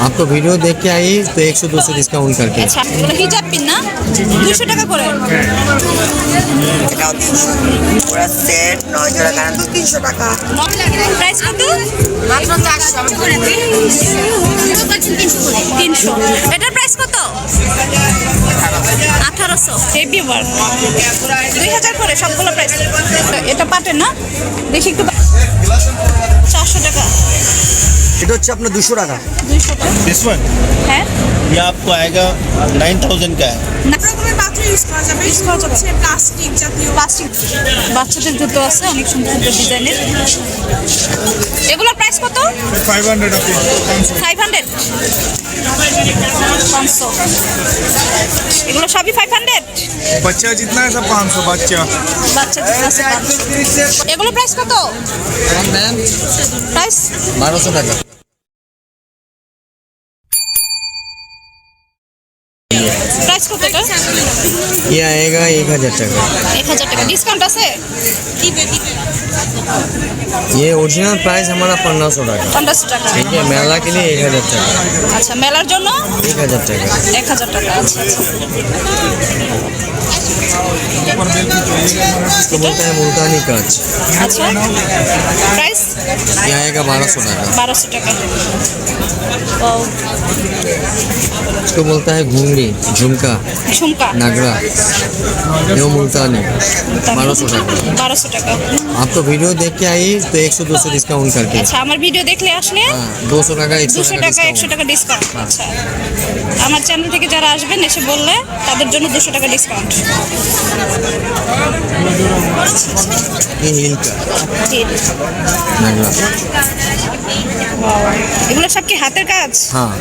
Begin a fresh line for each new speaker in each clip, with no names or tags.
आपको वीडियो देख के आई तो 100-200 डिस्काउंट करके।
আচ্ছা এগুলো হিজাব পিন না 200 টাকা করে
এটাও 300 পুরো সেট 9 জোড়া কারণ 300 টাকা
প্রাইস কত
মাত্র 400 করে দিন
300 এটার প্রাইস কত 1800 হেভি ওয়ার্ক 2000 করে সবগুলো প্রাইস এটা পাটেন না দেখি একটু 400 টাকা
এটা হচ্ছে আপনার 200 টাকা।
200 টাকা
दिस वन
হ্যাঁ
ये आपको आएगा 9000 का है।
রকমের পাত্র ইউজ করা যাবে হচ্ছে প্লাস্টিক জাতীয়
প্লাস্টিক বাচ্চাদের জুতো আছে অনেক সুন্দর সুন্দর ডিজাইনের এগুলোর প্রাইস কত
500 आपको
500 500 এগুলো সবই 500
बच्चा जितना है सब 500 बच्चा
বাচ্চা জুতো আছে 500 এগুলো প্রাইস কত
मैम
প্রাইস
1200 টাকা।
প্রাইস কত এটা
ये आएगा 1000 টাকা।
1000 টাকা ডিসকাউন্ট আছে
ये ओरिजिनल प्राइस हमारा 1500 টাকা।
1500 টাকা
ठीक है, मेला के लिए 1000 টাকা।
আচ্ছা মেলার জন্য
1000 টাকা।
1000 টাকা আচ্ছা
इसको बोलते हैं मुल्तानी कांच।
আচ্ছা প্রাইস
ये आएगा 1200 টাকা।
1200 টাকা ও
इसको बोलता है घुंगरी, झुमका,
ঝুমকা
नागरा, ये मुल्तानी 1200 টাকা।
1200 টাকা
आपको वीडियो देख के आई तो 100-200 डिस्काउंट करके।
আচ্ছা আমার ভিডিও দেখলে আসলে
हाँ 200 টাকা 100
200
টাকা
টাকা 100 টাকা ডিসকাউন্ট আচ্ছা আমার চ্যানেল থেকে যারা আসবেন এসে বললে তাদের জন্য 200 টাকা ডিসকাউন্ট
ये हिल का नागरा।
এগুলো সব কি হাতের কাজ
हाँ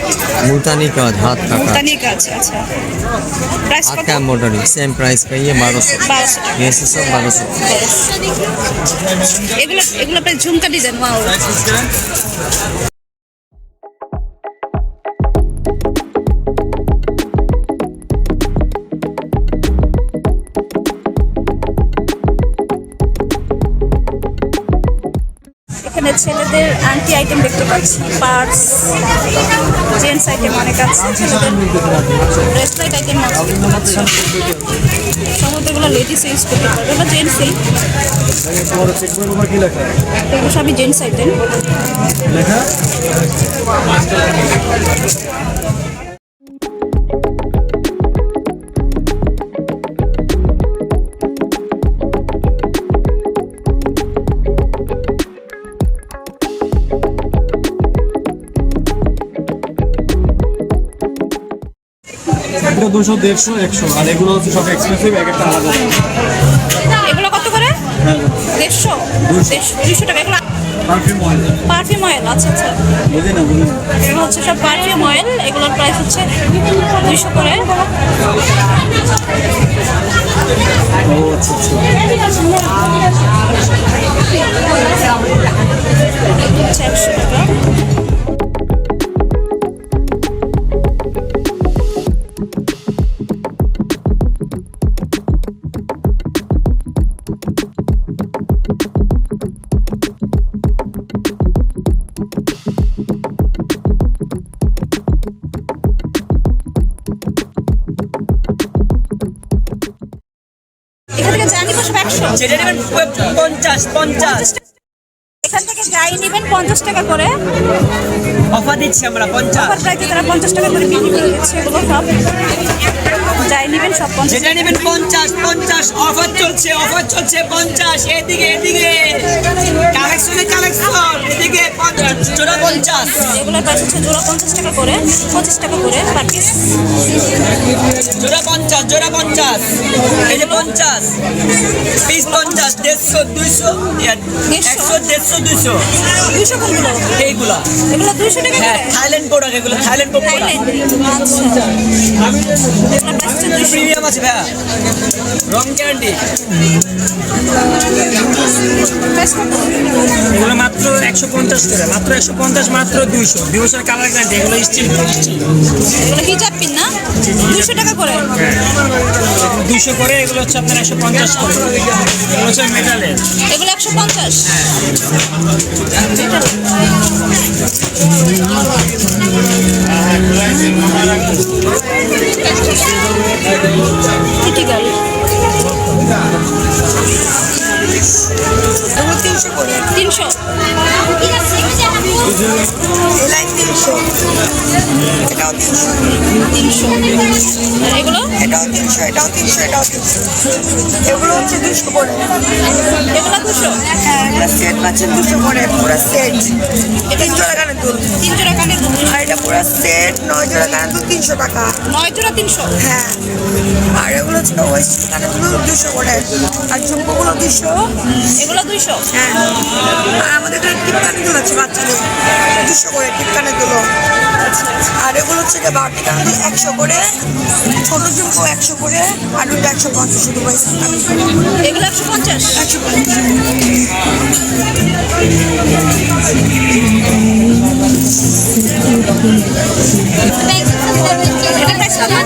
मुल्तानी कांच, हाथ का कांच,
মুলতানি কাজ আচ্ছা প্রাইস
हाथ
কত
का एम्ब्रॉयडरी सेम प्राइस का। ये 1200।
1200 টাকা
ये से सब 1200।
এগুলো এগুলো প্রায় ঝুমকা ডিজাইন ওয়াও এখানে ছেলেদের আন্টি আইটেম দেখতে পাচ্ছি পার্স জেন্টস আইটেম অনেক আছে ছেলেদের ব্রেসলেট আইটেম আছে দেখতে পাচ্ছি সমস্ত এগুলো লেডিস ইউজ করতে পারবে বা জেন্টসই এগুলো সবই জেন্টস আইটেম
এটা 200 150 100 আর এগুলো হচ্ছে সব এক্সপেন্সিভ এক একটা আলাদা
এগুলো কত করে 150 200 টাকা এগুলো
পারফিউম অয়েল
পারফিউম অয়েল আচ্ছা আচ্ছা
বুঝি না বুঝি
এগুলো হচ্ছে সব পারফিউম অয়েল এগুলোর প্রাইস হচ্ছে 200 করে
ও আচ্ছা আচ্ছা
হচ্ছে 100 টাকা এখান থেকে যা নিবেন সব 100
যেটা নেবেন 50
এখান থেকে যাই নেবেন 50 টাকা করে
অফার দিচ্ছি আমরা 50
অফার প্রাইসে তারা 50 টাকা করে বিক্রি করে দিচ্ছে এগুলো সব যাই নেবেন সব 50
যেটা নেবেন 50 অফার চলছে 50 এদিকে কালেকশন এদিকে 50 জোড়া 50
এগুলোর প্রাইস হচ্ছে জোড়া 50 টাকা করে 25 টাকা করে পার পিস
জোড়া 50 এই যে 50 পিস 50 150 200 100 150 200
200 কোনগুলো
এইগুলা
এগুলো 200 টাকা
হ্যাঁ
করে
থাইল্যান্ড প্রোডাক্ট এগুলো থাইল্যান্ড প্রোডাক্ট
থাইল্যান্ড আচ্ছা এগুলো প্রাইস হচ্ছে 200
প্রিমিয়াম আছে ভাইয়া রং গ্যারান্টি
প্রাইস কত
এগুলো মাত্র 150 করে মাত্র 150 মাত্র 200 কালার গ্যারান্টি এগুলো স্টিল
এগুলো হিজাব পিন না 200 টাকা করে
200 করে এগুলো হচ্ছে আপনার 150 করে এগুলো হচ্ছে মেটালের
এগুলো 150
এই লাইন 300, এটাও 300,
300। আর এগুলো
এটাও 300, এটাও 300, এটাও 300। এগুলো হচ্ছে 200 করে।
এগুলো 200।
হ্যাঁ, এগুলো সেট পাচ্ছেন 200 করে, পুরো সেট। এটা 3 জোড়া কানের দুল।
3 জোড়া কানের দুল।
আর এটা পুরো সেট 9 জোড়া কানের দুল 300 টাকা।
9 জোড়া 300।
হ্যাঁ, আর এগুলো হচ্ছে ওয়েস্ট কানের দুল 200 করে। আর ঝুমকোগুলো 200।
এগুলো 200।
হ্যাঁ, আর আমাদের এখানে টিপ কানের দুল আছে বাচ্চাদের 200 করে টিপ কানের দুল। আর এগুলো হচ্ছে যে বাটি কানের দুল 100 করে, ছোট ঝুমকো 100 করে, আর ওটা 150 শুধু ওয়েস্ট কানের দুল।
এগুলো 150।
150।
এটা প্রাইস কত?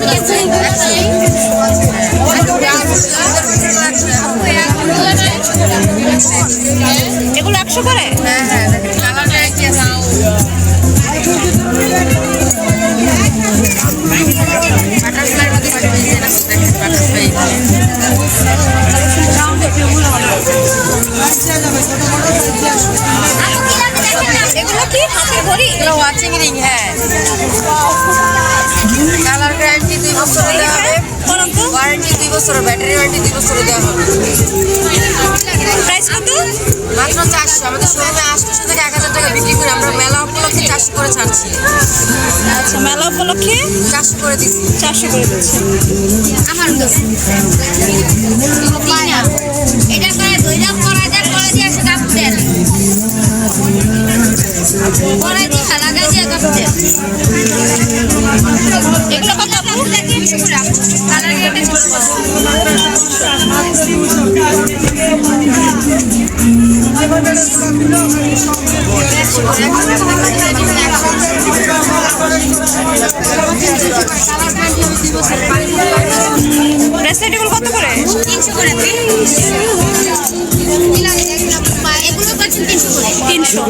এগুলো 100 করে? এগুলো কি হাতের ঘড়ি?
ওয়াচিং রিং, হ্যাঁ। কালার গ্যারান্টি 2 বছর দেওয়া হবে,
বলুন তো
ওয়ারেন্টি 2 বছর, ব্যাটারি ওয়ারেন্টি 2 বছর দেওয়া হবে।
প্রাইস কত?
মাত্র 400। আমাদের শোরুমে 800 থেকে 1000 টাকা বিক্রি করে আমরা মেলা উপলক্ষে 400 করে ছাড়ছি।
আচ্ছা, মেলা উপলক্ষে
400 করে দিচ্ছি।
400 করে দিচ্ছি।
আমার এটা করে দইরা পড়া যায়, পড়া দিয়ে আসে কাপ দেন, পড়া দিয়ে লাগা দিয়ে কাপ দেন।
এগুলো কত আপু?
কালার গ্যারান্টি 2 বছর।
ব্রেসলেট এগুলো কত করে?
300 করে। এগুলো পাচ্ছেন 300 করে।
300।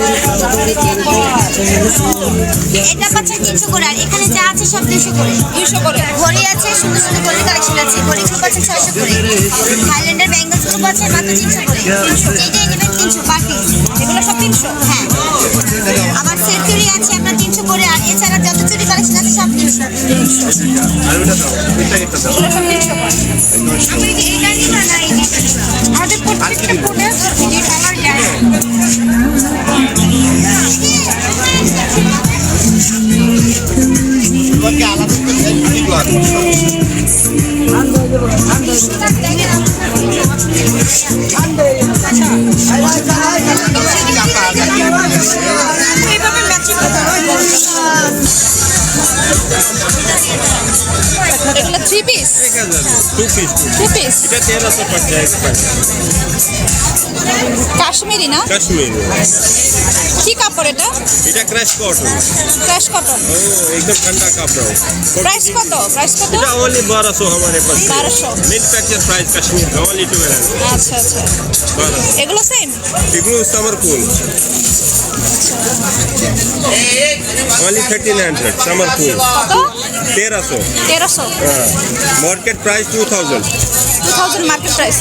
এটা পাচ্ছেন 300 করে। আর এখানে যা আছে সব 200 করে।
200 করে।
ঘড়ি আছে, সুন্দর সুন্দর ঘড়ি কালেকশন আছে। ঘড়িগুলো পাচ্ছেন 600 করে। থাইল্যান্ডের ব্যাঙ্গলসগুলো পাচ্ছেন মাত্র 300 করে। এইটাই নেবেন 300 পার পিস।
এগুলো সব 300।
হ্যাঁ, আবার সেট চুড়ি আছে আপনার 300 করে। আর এছাড়া যত চুড়ি কালেকশন আছে সব 300।
এগুলো সব 300 করে।
আমি এইটা নিব না, এই নিব।
আমাদের প্রত্যেকটা ফোনে যে কালার
এইভাবে ম্যাচিং করতে হয়।
এগুলো 3 পিস।
2 piece
2 piece.
এটা 1300 पड़ जाएगा।
কাশ্মীরি না?
कश्मीर
কি কাপড় এটা?
এটা क्रश कॉटन।
Crush cotton.
ओ एकदम ठंडा कपड़ा है।
প্রাইস কত? প্রাইস কত?
এটা only 1200 हमारे पास।
1200।
मैन्युफैक्चर प्राइस कश्मीर का only 1200।
আচ্ছা আচ্ছা।
1200
এগুলো সেম?
এগুলো সামার কুল only 1300 সামার কুল
কত?
1300
1300।
Market price 2000
2000 market price.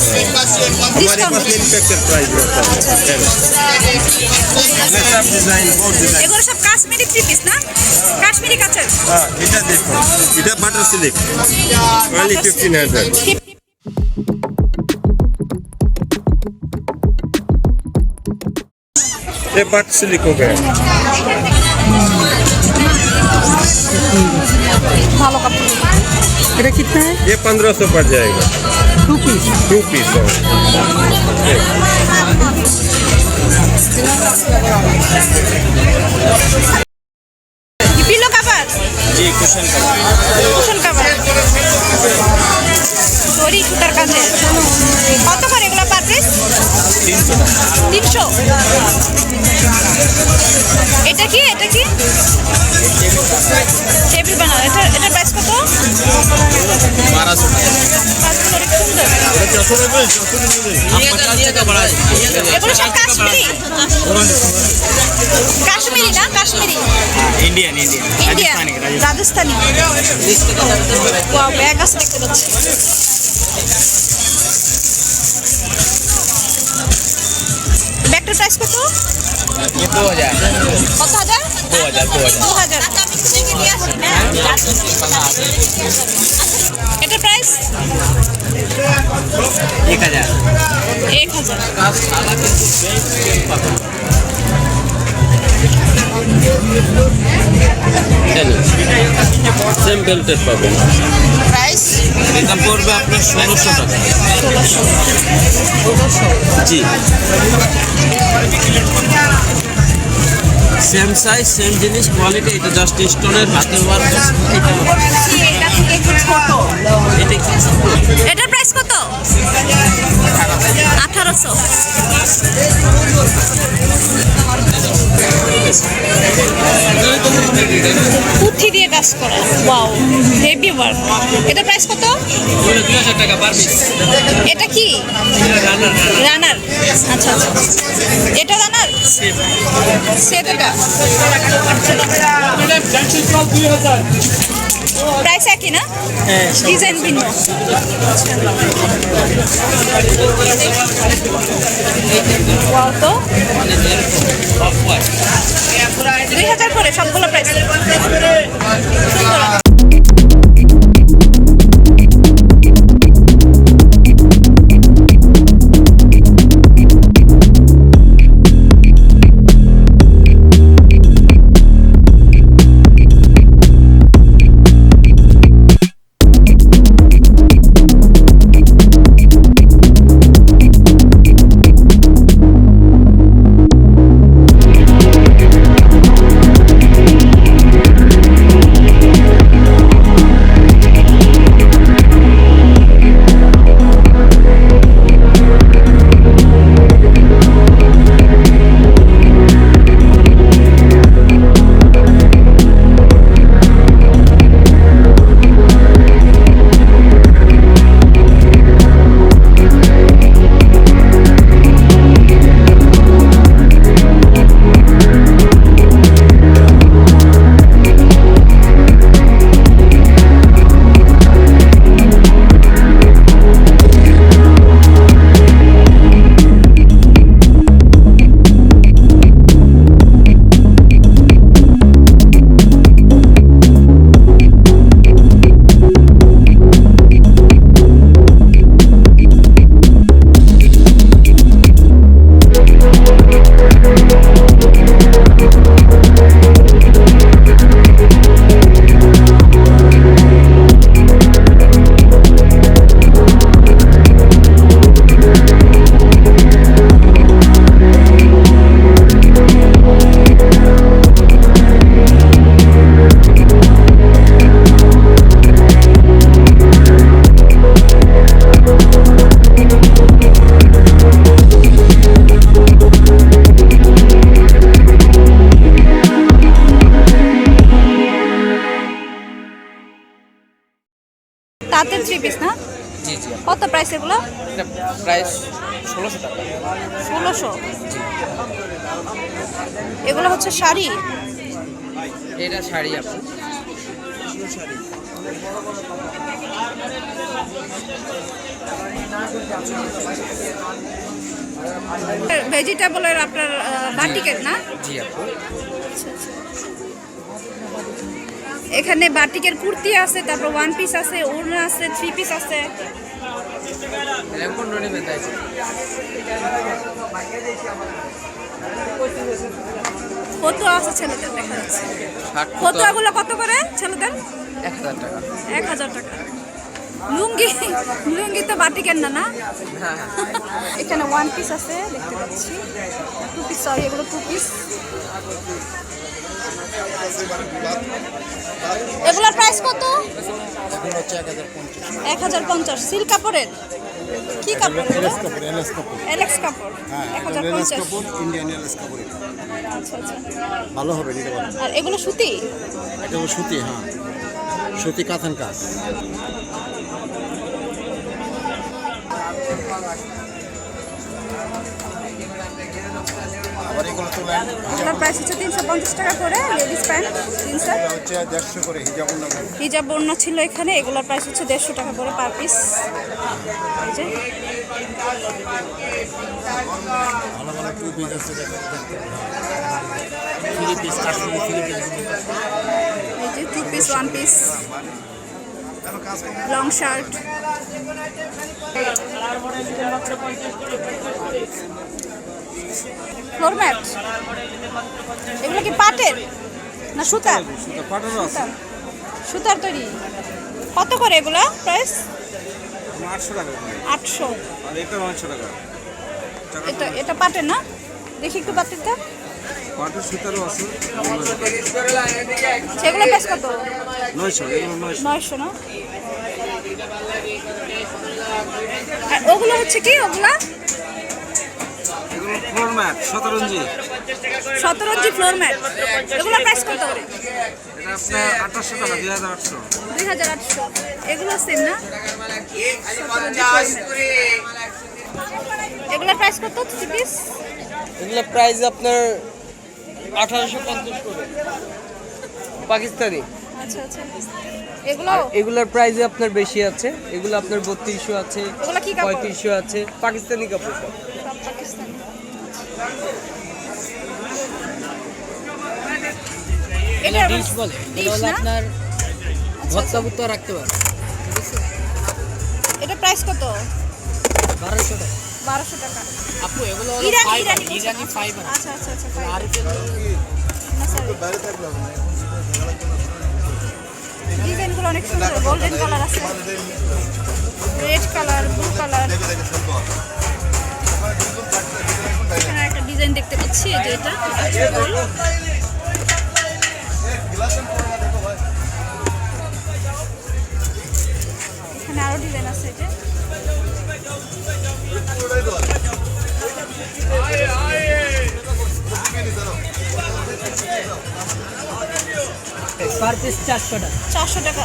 हमारे पास मैन्युफैक्चर प्राइस रहता है। ये सब डिजाइन बहुत डिजाइन।
এগুলো সব কাশ্মীরি 3 পিস না? কাশ্মীরি কাচের।
हाँ এটা देखो এটা बटर सिल्क only 1500। ये बटर सिल्क हो गया।
ভালো কাপড়। এটা कितना है?
ये 1500 पड़ जाएगा।
2 पीस।
2 piece
pillow cover.
जी कुशन का
কুশন কভার। দড়ি সুতার কাছে। কত করে এগুলো পার পিস? 300। এটা কি? এটা কি? টেবিল বানাও। এটা প্রাইস কত?
1200
এগুলো সব কাশ্মীরি। কাশ্মীরি না? Kashmiri.
Indian
India. Rajasthani. Wow, bag আছে দেখতে পাচ্ছি। ব্যাগটার প্রাইস কত? কত হাজার? 2000। এটা প্রাইস
1000
1000।
সেম বেল্টের পাবেন।
প্রাইস
এটা পড়বে আপনার 1600 টাকা।
1600।
জি, সেম সাইজ সেম জিনিস কোয়ালিটি। এটা জাস্ট স্টোনের হাতের ওয়ার্ক।
এটা থেকে একটু ছোট।
এটা কি
এটার প্রাইস কত? 1800। পুঁথি দিয়ে কাজ করা, ওয়াও, হেভি ওয়ার্ক। এটা প্রাইস কত?
2000 টাকা পার পিস।
এটা কি রানার? আচ্ছা আচ্ছা, এটা রানার সেট। এটা প্রাইস একই না? ডিজাইন ভিন্ন। ওয়াও, তো 2000 করে সবগুলো প্রাইস। তাঁতের 3 পিস না?
জি জি,
কত প্রাইস এগুলো?
এটা প্রাইস 1600 টাকা।
1600। এগুলো হচ্ছে শাড়ি।
এটা শাড়ি আপু।
ভেজিটেবলের আপনার বাটিকের না?
জি আপু।
এখানে বাটিকের কুর্তি আছে, তারপর 1 পিস আছে, ওড়না আছে, 3 পিস আছে।
এরকম নড়ে বেঁধে আছে।
ফতুয়া আছে ছেলেদের, দেখা যাচ্ছে। ফতুয়াগুলো কত করে ছেলেদের?
1000 টাকা।
1000 টাকা। লুঙ্গি, লুঙ্গি তো বাটিকের না, না?
হ্যাঁ হ্যাঁ।
এখানে 1 পিস আছে দেখতে পাচ্ছি, 2 পিস, সরি এগুলো 2 পিস। এগুলোর প্রাইস কত? 1050। সিল্ক কাপড়ের? কি কাপড়? এলএক্স কাপড়। 1050।
ইন্ডিয়ান এলএস কাপড়।
আচ্ছা আচ্ছা,
ভালো হবে নিতে পারেন।
আর এগুলো সুতি?
এটা হলো সুতি, হ্যাঁ, সুতি কাতান কাজ।
এগুলোর প্রাইস হচ্ছে 350 টাকা করে। লেডিস প্যান্ট জিন্সের
হচ্ছে 150 করে হিজাব না
হিজাব ওড়না ছিল এখানে। এগুলোর প্রাইস হচ্ছে 150 টাকা করে পার পিস। এই যে এই যে 2 piece 1 piece long shirt. Floor mat এগুলো কি পাটের না সুতার? সুতার। সুতার তৈরি। কত করে এগুলা প্রাইস?
800 টাকা
800।
আর এটা 900 টাকা।
এটা পাটের না? দেখি একটু পাটেরটা।
পাটের সুতারও আছে।
সেগুলো প্রাইস কত?
900 এগুলো
900 না? আর ওগুলো হচ্ছে কি ওগুলা?
এগুলো ফ্লোর ম্যাট 17 ইঞ্চি।
17 ইঞ্চি ফ্লোর ম্যাট। এগুলো প্রাইস কত করে?
এটা আপনার 2800 টাকা 2800।
2800। এগুলো সেম না? এগুলোর প্রাইস কত 3 পিস?
এগুলো প্রাইস আপনার 1850 করে পাকিস্তানি।
আচ্ছা আচ্ছা। এগুলো
এগুলোর প্রাইস আপনার বেশি আছে। এগুলো আপনার 3200 আছে,
এগুলো কি কাপড়?
3500 আছে। পাকিস্তানি কাপড় সব।
সব পাকিস্তানি। এটা
ডিশ বলে, এটা হলো আপনার ভর্তা ভুত্তা রাখতে পারে।
এটা প্রাইস কত?
1200 টাকা।
1200 টাকা।
আপু এগুলো হলো
ইরানি
ফাইবার,
ইরানি
ইরানি ফাইবার।
আচ্ছা আচ্ছা আচ্ছা ফাইবার।
আর এটা
ডিজাইনগুলো অনেক সুন্দর। গোল্ডেন কালার আছে, রেড কালার, ব্লু কালার। এখানে একটা ডিজাইন দেখতে পাচ্ছি এই যে এটা। এখানে আরো ডিজাইন আছে এই যে।
পার পিস 400 টাকা।
400 টাকা।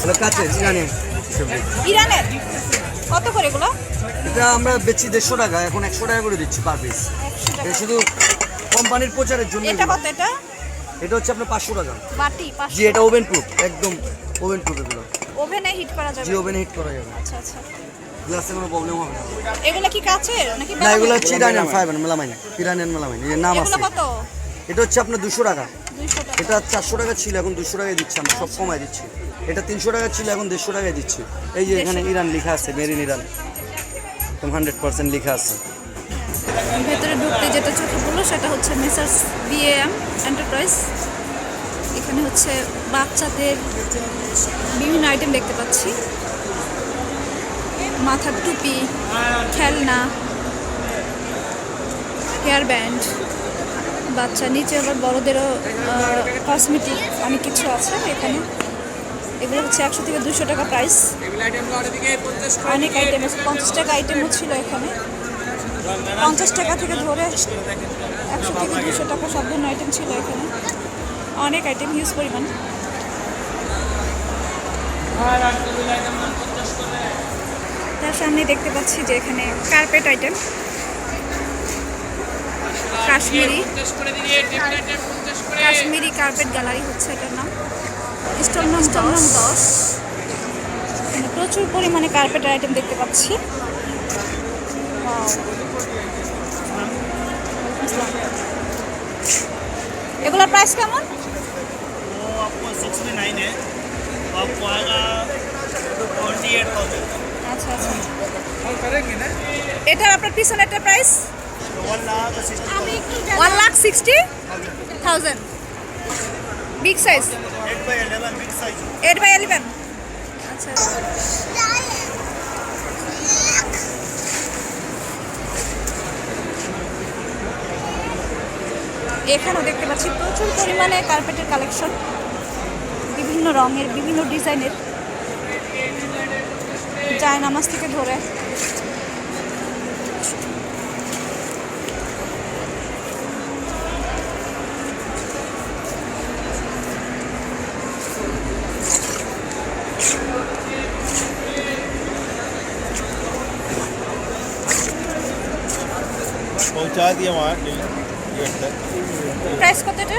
এটা কাছে জানি।
ইরানের কত করে এগুলো?
এটা আমরা বেচি 150 টাকা, এখন 100 টাকা করে দিচ্ছি পার পিস।
100 টাকা।
এটা শুধু কোম্পানির প্রচারের জন্য।
এটা কত? এটা
এটা হচ্ছে আপনার 500 টাকা।
বাটি 500।
জি, এটা ওভেন প্রুফ, একদম ওভেন প্রুফ এগুলো।
ওভেনে হিট করা যাবে?
জি, ওভেনে হিট করা যাবে।
আচ্ছা আচ্ছা।
গ্লাসে কোনো প্রবলেম হবে না।
এগুলো কি কাচের নাকি
না,
বানানো?
এগুলো হচ্ছে Iranian fibre melamine. Iranian melamine, এর নাম
এগুলো
আছে।
কত?
এটা হচ্ছে আপনার 200 টাকা।
200 টাকা।
এটা 400 টাকা ছিল, এখন 200 টাকায় দিচ্ছি। আমরা সব কমায় দিচ্ছি। এটা 300 টাকা ছিল, এখন 150 টাকায় দিচ্ছি। এই যে এখানে ইরান লেখা আছে, মেড ইন ইরান, একদম 100% লেখা আছে।
ভেতরে ঢুকতে যেটা চোখে পড়লো সেটা হচ্ছে মেসার্স বিএএম এন্টারপ্রাইজ। এখানে হচ্ছে বাচ্চাদের বিভিন্ন আইটেম দেখতে পাচ্ছি। মাথার টুপি, খেলনা, হেয়ার ব্যান্ড, বাচ্চা নিচে আবার বড়দেরও কসমেটিক অনেক কিছু আছে এখানে। এগুলো হচ্ছে 100 থেকে 200 টাকা প্রাইস। অনেক আইটেম আছে, 50 টাকা আইটেমও ছিল এখানে। 50 টাকা থেকে ধরে 100 থেকে 200 টাকা সব ধরনের আইটেম ছিল এখানে। অনেক আইটেম, হিউজ পরিমাণ। তার সামনে দেখতে পাচ্ছি যে এখানে carpet item, Kashmiri carpet gallery হচ্ছে এটার নাম। স্টল নাম 10। এখানে প্রচুর পরিমাণে কার্পেটের আইটেম দেখতে পাচ্ছি। এগুলোর প্রাইস কেমন? আচ্ছা আচ্ছা। এটার আপনার পিছনেরটা প্রাইস 1,60,000। Big size 8x11। আচ্ছা। এখানেও দেখতে পাচ্ছি প্রচুর পরিমাণে কার্পেটের কালেকশন, বিভিন্ন রঙের, বিভিন্ন ডিজাইনের, জায়নামাজ থেকে ধরে।
लगा दिया वहाँ
প্রাইস কত এটা?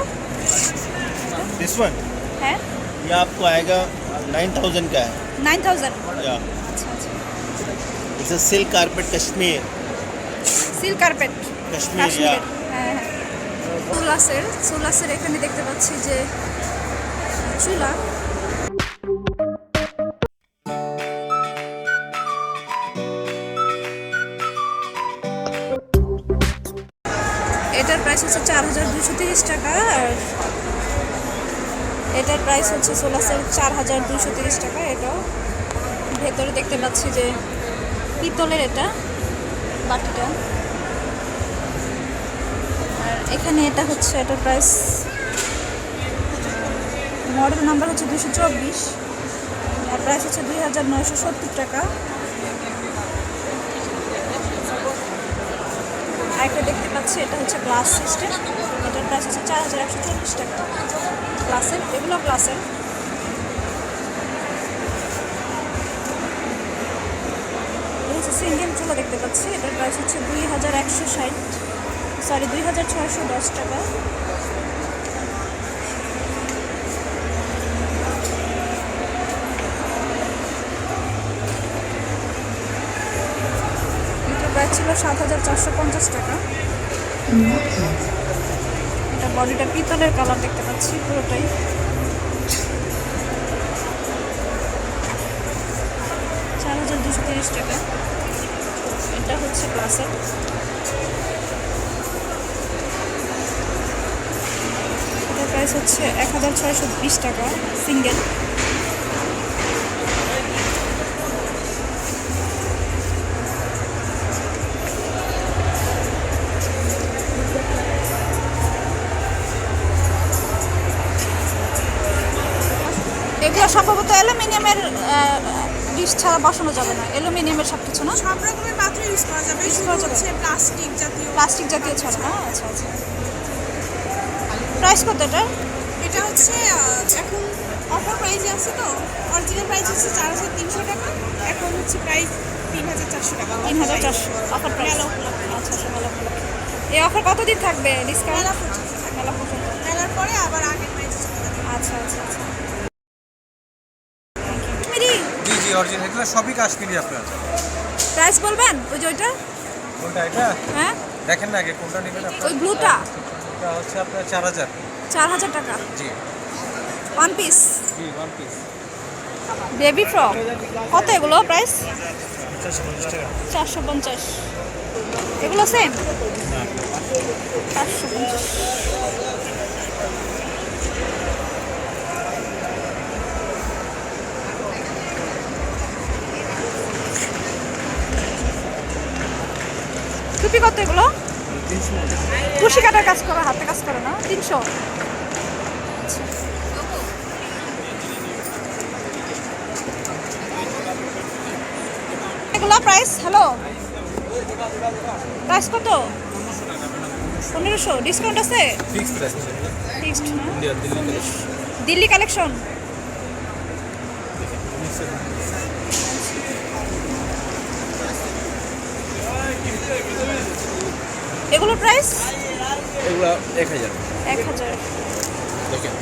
दिस वन
হ্যাঁ
ये आपको आएगा 9000 का है
9000।
या
আচ্ছা আচ্ছা,
it's a silk carpet Kashmir
silk carpet
Kashmir या
হ্যাঁ হ্যাঁ। চুলাসের এখানে দেখতে পাচ্ছি যে চুলা। এটার প্রাইস হচ্ছে 4230 টাকা, আর এটার প্রাইস হচ্ছে সোলাসের 4230 টাকা। এটাও ভেতরে দেখতে পাচ্ছি যে পিতলের এটা বাটিটা, আর এখানে এটা হচ্ছে এটার প্রাইস মডেল নাম্বার হচ্ছে 224, আর প্রাইস হচ্ছে 2970 টাকা। আরেকটা দেখতে পাচ্ছি এটা হচ্ছে গ্লাস সিস্টেম, এটার প্রাইস হচ্ছে 4140 টাকা। গ্লাসের, এগুলো গ্লাসের। সিঙ্গেল চুলা দেখতে পাচ্ছি, এটার প্রাইস হচ্ছে 2610 টাকা। এটার প্রাইস ছিল 7450 টাকা। এটা বডিটা পিতলের কালার দেখতে পাচ্ছি পুরোটাই। $4230 টাকা। এটা হচ্ছে গ্লাসের। এটার প্রাইস হচ্ছে 1620 টাকা সিঙ্গেল। এগুলো সম্ভবত অ্যালুমিনিয়ামের ডিশ ছাড়া বসানো যাবে না, অ্যালুমিনিয়ামের সব কিছু না,
সব রকমের পাত্র ইউজ করা যাবে, শুধু হচ্ছে প্লাস্টিক জাতীয়
ছাড়া না। আচ্ছা আচ্ছা, প্রাইস কত এটা?
এটা হচ্ছে এখন অফার প্রাইসে আছে তো, অরিজিনাল প্রাইস হচ্ছে 4300 টাকা, এখন হচ্ছে প্রাইস 3400 টাকা।
3400 অফার প্রাইস। আচ্ছা আচ্ছা, মেলা উপলক্ষে। এই অফার কতদিন থাকবে ডিসকাউন্ট? মেলা পর্যন্ত।
মেলার পরে আবার আগের প্রাইসে চলে যাবে।
আচ্ছা আচ্ছা আচ্ছা।
জি জি অরিজিনাল, এগুলো সবই কাশ্মীরি। আপনার
প্রাইস বলবেন? ওই যে ওইটা,
কোনটা এটা
হ্যাঁ
দেখেন না আগে কোনটা নেবেন আপনার।
ওই ব্লুটা
এটা হচ্ছে আপনার 4000।
4000 টাকা
জি
ওয়ান পিস।
জি ওয়ান পিস
বেবি ফ্রক কত এগুলো প্রাইস?
450 টাকা।
450। এগুলো সেম 450। টুপি কত এগুলো? কুশি কাটার কাজ করা, হাতে কাজ করে না? 300। এগুলো প্রাইস, হ্যালো প্রাইস কত? 1500। ডিসকাউন্ট আছে?
ফিক্স প্রাইস
ফিক্সড না?
India Delhi
Delhi collection. এগুলো প্রাইস?
এগুলো 1000।
1000।
দেখেন